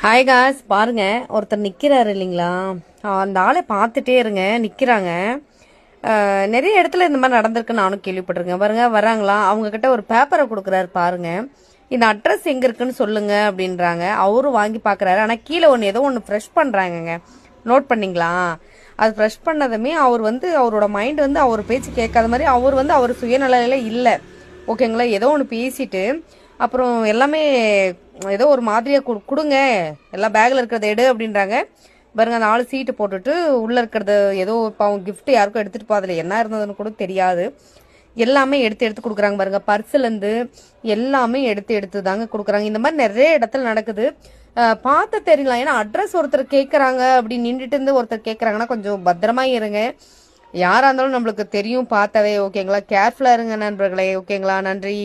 Hi cos, பாருங்க ஒருத்தர் நிக்கிறாரு இல்லைங்களா? அந்த ஆளை பார்த்துட்டே இருங்க. நிக்கிறாங்க. நிறைய இடத்துல இந்த மாதிரி நடந்திருக்கு, நானும் கேள்விப்பட்டிருக்கேன். பாருங்க, வராங்களா, அவங்க கிட்ட ஒரு பேப்பரை கொடுக்குறாரு. பாருங்க, இந்த அட்ரஸ் எங்க இருக்குன்னு சொல்லுங்க அப்படின்றாங்க. அவரும் வாங்கி பாக்குறாரு. ஆனா கீழே ஏதோ ஒன்று ஃப்ரெஷ் பண்றாங்கங்க. நோட் பண்ணீங்களா? அது ஃப்ரெஷ் பண்ணதுமே அவர் அவரோட மைண்ட் அவர் பேச்சு கேட்காத மாதிரி அவர் சுயநலையில இல்லை. ஓகேங்களா? ஏதோ ஒன்று பேசிட்டு அப்புறம் எல்லாமே ஏதோ ஒரு மாதிரியா கொடுங்க, எல்லாம் பேக்ல இருக்கிறத எடு அப்படின்றாங்க. பாருங்க, அந்த ஆளு சீட்டு போட்டுட்டு உள்ள இருக்கிறது ஏதோ இப்போ அவங்க கிஃப்ட் யாருக்கும் எடுத்துட்டு போதில்ல, என்ன இருந்ததுன்னு கூட தெரியாது. எல்லாமே எடுத்து எடுத்து கொடுக்குறாங்க. பாருங்க, பர்ஸ்ல இருந்து எல்லாமே எடுத்து எடுத்து தாங்க கொடுக்குறாங்க. இந்த மாதிரி நிறைய இடத்துல நடக்குது. பார்த்து தெரியலாம். ஏன்னா அட்ரஸ் ஒருத்தர் கேட்கறாங்க, அப்படி நின்றுட்டு இருந்து ஒருத்தர் கேட்கறாங்கன்னா கொஞ்சம் பத்திரமா இருங்க. யாரா இருந்தாலும் நம்மளுக்கு தெரியும் பார்த்தாவே. ஓகேங்களா? கேர்ஃபுல்லா இருங்க நண்பர்களே. ஓகேங்களா? நன்றி.